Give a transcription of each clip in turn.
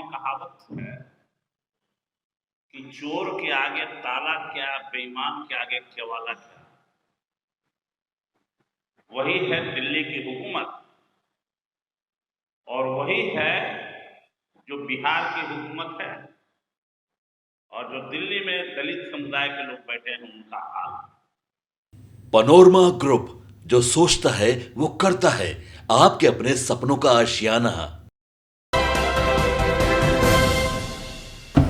कहावत है कि चोर के आगे ताला क्या, बेईमान के आगे केवाला क्या। वही है दिल्ली की हुकूमत और वही है जो बिहार की हुकूमत है और जो दिल्ली में दलित समुदाय के लोग बैठे हैं उनका हाल। पनोरमा ग्रुप, जो सोचता है वो करता है। आपके अपने सपनों का आशियाना।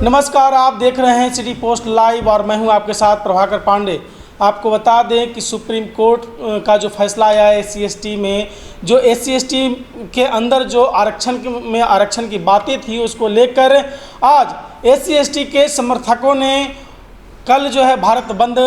नमस्कार, आप देख रहे हैं सिटी पोस्ट लाइव और मैं हूं आपके साथ प्रभाकर पांडे। आपको बता दें कि सुप्रीम कोर्ट का जो फैसला आया है SC/ST में, जो SC/ST के अंदर जो आरक्षण की बातें थी उसको लेकर आज SC/ST के समर्थकों ने कल जो है भारत बंद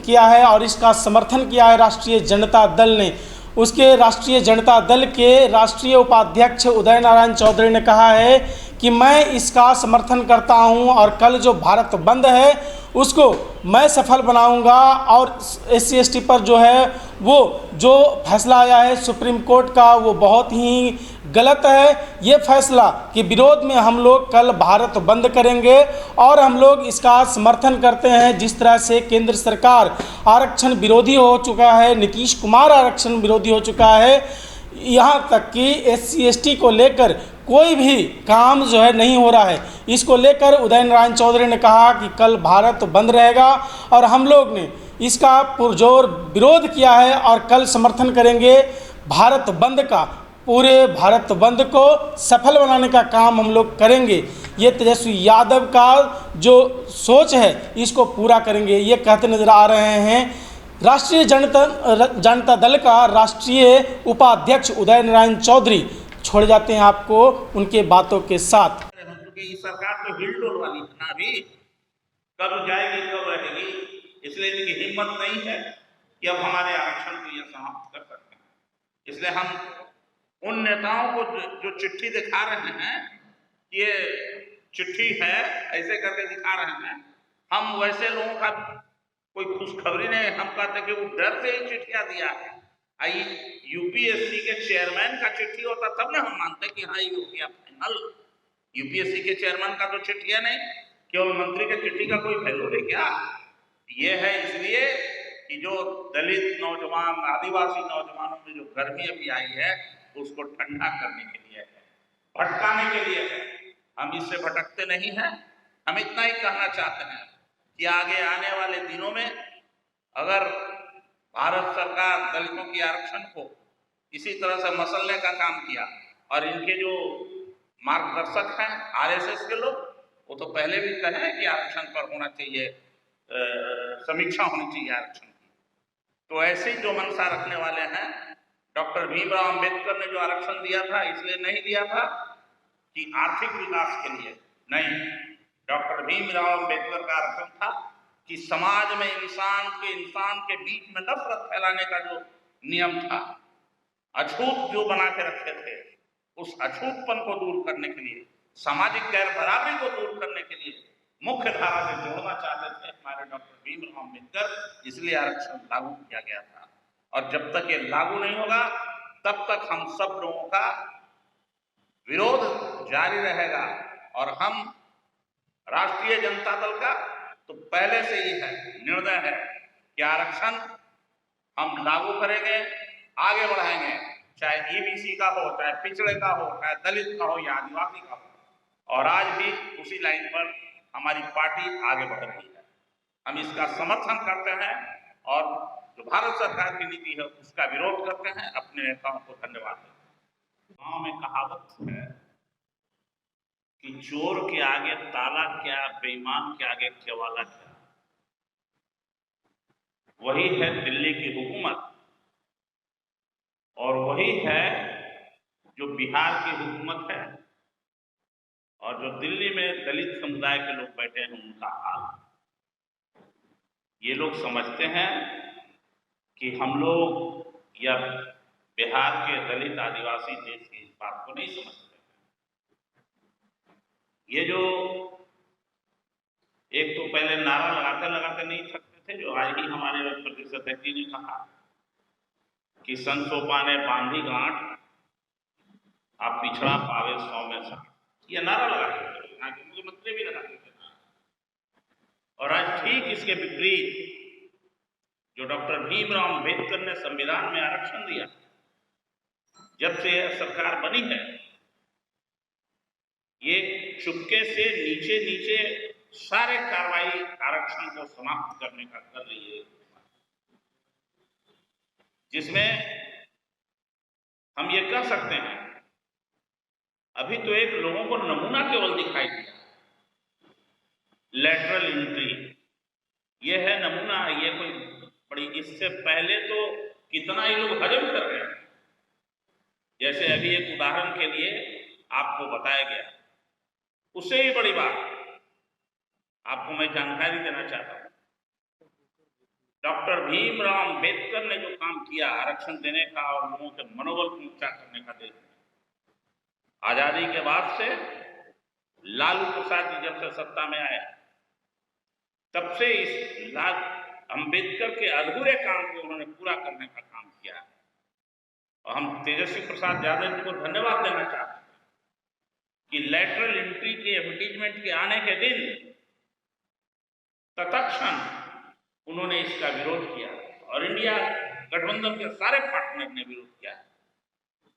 किया है और इसका समर्थन किया है राष्ट्रीय जनता दल ने। उसके राष्ट्रीय जनता दल के राष्ट्रीय उपाध्यक्ष उदय नारायण चौधरी ने कहा है कि मैं इसका समर्थन करता हूं और कल जो भारत बंद है उसको मैं सफल बनाऊंगा और SC/ST पर जो है वो जो फैसला आया है सुप्रीम कोर्ट का वो बहुत ही गलत है। ये फैसला के विरोध में हम लोग कल भारत बंद करेंगे और हम लोग इसका समर्थन करते हैं। जिस तरह से केंद्र सरकार आरक्षण विरोधी हो चुका है, नीतीश कुमार आरक्षण विरोधी हो चुका है, यहाँ तक कि SC/ST को लेकर कोई भी काम जो है नहीं हो रहा है। इसको लेकर उदय नारायण चौधरी ने कहा कि कल भारत बंद रहेगा और हम लोग ने इसका पुरजोर विरोध किया है और कल समर्थन करेंगे भारत बंद का। पूरे भारत बंद को सफल बनाने का काम हम लोग करेंगे। ये तेजस्वी यादव का जो सोच है इसको पूरा करेंगे, ये कहते नजर आ रहे हैं राष्ट्रीय जनता दल का राष्ट्रीय उपाध्यक्ष उदय नारायण चौधरी। छोड़ जाते हैं आपको उनके बातों के साथ। क्योंकि सरकार तो हिलडोल वाली है ना, अभी कब जाएगी कब रहेगी, इसलिए इनकी हिम्मत नहीं है कि अब हमारे आरक्षण को ये समाप्त कर सकते हैं। इसलिए हम उन नेताओं को जो चिट्ठी दिखा रहे हैं, ये चिट्ठी है ऐसे करके दिखा रहे हैं, हम वैसे लोगों का कोई खुशखबरी नहीं। हम कहते कि वो डर से ही चिट्ठियां दिया है। UPSC के चेयरमैन का चिट्ठी होता तब ना हम मानते कि हाँ ये हो गया फाइनल। UPSC के चेयरमैन का तो चिट्ठी है नहीं, केवल मंत्री के चिट्ठी का कोई वैल्यू है क्या? ये है इसलिए कि जो दलित नौजवान, आदिवासी नौजवानों में जो गर्मी अभी आई है उसको ठंडा करने के लिए है, भटकाने के लिए है। हम इससे भटकते नहीं हैं। हम इतना ही कहना चाहते हैं कि आगे आने वाले दिनों में अगर भारत सरकार दलितों की आरक्षण को इसी तरह से मसलने का काम किया और इनके जो मार्गदर्शक हैं RSS के लोग, वो तो पहले भी कहे कि आरक्षण पर होना चाहिए, समीक्षा होनी चाहिए आरक्षण की, तो ऐसे जो मंशा रखने वाले हैं, डॉक्टर भीमराव अंबेडकर ने जो आरक्षण दिया था इसलिए नहीं दिया था कि आर्थिक विकास के लिए नहीं, डॉक्टर भीमराव अंबेडकर का आरक्षण था कि समाज में इंसान के बीच में नफरत फैलाने का जो नियम था, अछूत जो बना के रखे थे, उस अछूतपन को दूर करने के लिए, सामाजिक गैर बराबरी को दूर करने के लिए मुख्य धारा से जोड़ना चाहते थे हमारे डॉक्टर भीमराव अंबेडकर, इसलिए आरक्षण लागू किया गया था। और जब तक ये लागू नहीं होगा तब तक हम सब लोगों का विरोध जारी रहेगा। और हम राष्ट्रीय जनता दल का तो पहले से ही है निर्णय है कि आरक्षण हम लागू करेंगे, आगे बढ़ाएंगे, चाहे EBC का हो, चाहे पिछड़े का हो, चाहे दलित का हो या आदिवासी का हो। और आज भी उसी लाइन पर हमारी पार्टी आगे बढ़ रही है। हम इसका समर्थन करते हैं और जो भारत सरकार की नीति है उसका विरोध करते हैं। अपने नेताओं को धन्यवाद देते हैं। गांव में कहावत है कि चोर के आगे ताला क्या, बेईमान के आगे केवाला क्या। वही है दिल्ली की हुकूमत और वही है जो बिहार की हुकूमत है और जो दिल्ली में दलित समुदाय के लोग बैठे हैं उनका हाल। ये लोग समझते हैं कि हम लोग या बिहार के दलित आदिवासी देश की इस बात को नहीं समझते। ये जो एक तो पहले नारा लगाते लगाते नहीं थकते थे, जो आज ही हमारे प्रदेश अध्यक्ष जी ने कहा कि सन सोपाने बांधी गांठ, आप पिछड़ा पावे 100 में 60। ये नारा लगाते थे, यहाँ के मुख्यमंत्री भी लगाते थे नारा। और आज ठीक इसके विपरीत जो डॉक्टर भीमराव अंबेडकर ने संविधान में आरक्षण दिया, जब से यह सरकार बनी है, ये चुपके से नीचे नीचे सारे कार्रवाई आरक्षण को समाप्त करने का कर रही है, जिसमें हम ये कह सकते हैं, अभी तो एक लोगों को नमूना केवल दिखाई दिया, लेटरल एंट्री, ये है नमूना, ये कोई बड़ी, इससे पहले तो कितना ही लोग हजम कर रहे हैं। जैसे अभी एक उदाहरण के लिए आपको बताया गया, उससे भी बड़ी बात आपको मैं जानकारी देना चाहता हूं। डॉक्टर भीमराव अंबेडकर ने जो काम किया आरक्षण देने का और लोगों के मनोबल को ऊंचा करने का, देश में आजादी के बाद से लालू प्रसाद जी जब से सत्ता में आए, तब से इस अंबेडकर के अधूरे काम को उन्होंने पूरा करने का काम किया है। और हम तेजस्वी प्रसाद यादव जी को धन्यवाद देना चाहते हैं कि लेटरल एंट्री के एडवर्टीजमेंट के आने के दिन तत्क्षण उन्होंने इसका विरोध किया और इंडिया गठबंधन के सारे पार्टनर ने विरोध किया।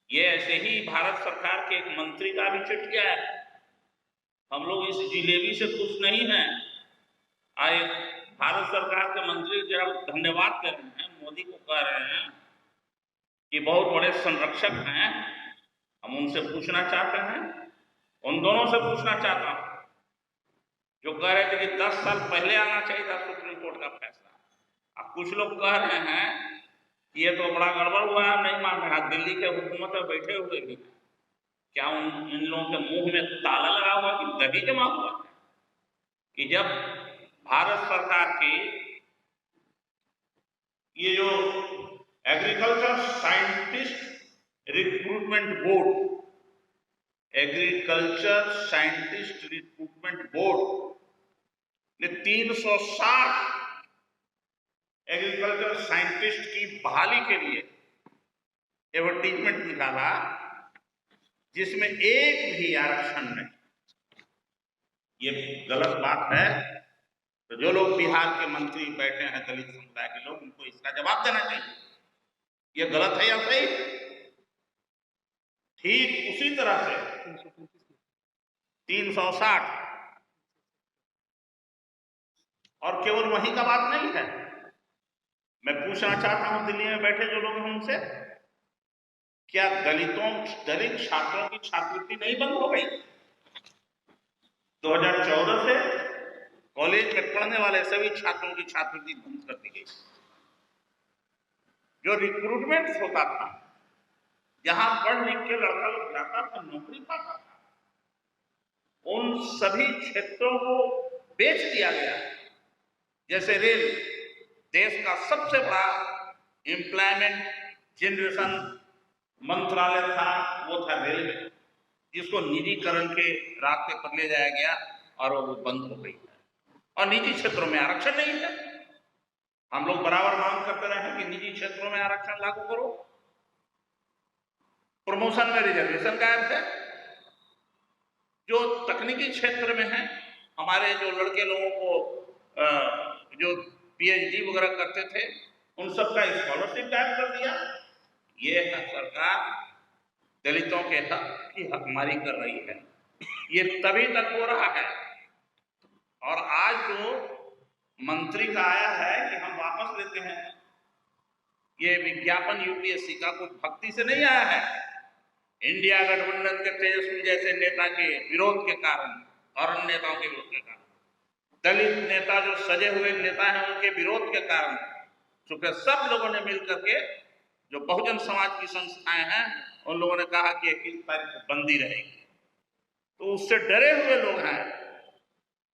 ये ऐसे ही भारत सरकार के एक मंत्री का भी चिट गया है। हम लोग इस जिलेबी से खुश नहीं हैं। आए भारत सरकार के मंत्री जरा धन्यवाद कर रहे हैं, मोदी को कह रहे हैं कि बहुत बड़े संरक्षक हैं। हम उनसे पूछना चाहते हैं, उन दोनों से पूछना चाहता हूं जो कह रहे थे कि 10 साल पहले आना चाहिए था सुप्रीम कोर्ट का फैसला। अब कुछ लोग कह रहे हैं कि ये तो बड़ा गड़बड़ हुआ है, नहीं मान रहे। दिल्ली के हुकूमत में बैठे हुए भी क्या इन लोगों के मुंह में ताला लगा हुआ कि दही जमा हुआ है कि जब भारत सरकार की ये जो एग्रीकल्चर साइंटिस्ट रिक्रूटमेंट बोर्ड ने 360 एग्रीकल्चर साइंटिस्ट की बहाली के लिए एडवर्टीजमेंट निकाला, जिसमें एक भी आरक्षण नहीं। ये गलत बात है। तो जो लोग बिहार के मंत्री बैठे हैं दलित समुदाय के लोग, उनको इसका जवाब देना चाहिए, ये गलत है या सही। ठीक उसी तरह से 360, और केवल वहीं का बात नहीं है। मैं पूछना चाहता हूं दिल्ली में बैठे जो लोग हैं उनसे, क्या दलित छात्रों की छात्रवृत्ति नहीं बंद हो गई? 2014 से कॉलेज में पढ़ने वाले सभी छात्रों की छात्रवृत्ति बंद कर दी गई। जो रिक्रूटमेंट होता था, जहां पढ़ लिख के लड़का लोग जाता था, नौकरी पाता था, उन सभी क्षेत्रों को बेच दिया गया। जैसे रेल, देश का सबसे बड़ा एम्प्लॉयमेंट जनरेशन मंत्रालय था, वो था रेलवे, जिसको निजीकरण के रास्ते पर ले जाया गया और वो बंद हो गई है। और निजी क्षेत्रों में आरक्षण नहीं है। हम लोग बराबर मांग करते रहे हैं कि निजी क्षेत्रों में आरक्षण लागू करो। प्रमोशन में रिजर्वेशन गायब है। जो तकनीकी क्षेत्र में है, हमारे जो लड़के लोगों को जो पीएचडी वगैरह करते थे, उन सबका स्कॉलरशिप गायब कर दिया। ये सरकार दलितों के हक की हकमारी कर रही है। ये तभी तक हो रहा है। और आज जो मंत्री का आया है कि हम वापस लेते हैं, ये विज्ञापन यूपीएससी का कुछ भक्ति से नहीं आया है। इंडिया गठबंधन के तेजस्वी जैसे नेता के विरोध के कारण और अन्य नेताओं के विरोध के कारण, दलित नेता जो सजे हुए नेता हैं उनके विरोध के कारण, चूंकि सब लोगों ने मिलकर के, जो बहुजन समाज की संस्थाएं हैं, उन लोगों ने कहा कि 21 तारीख को बंदी रहेगी। तो उससे डरे हुए लोग हैं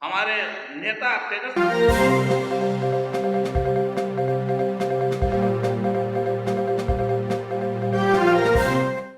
हमारे नेता तेजस्वी।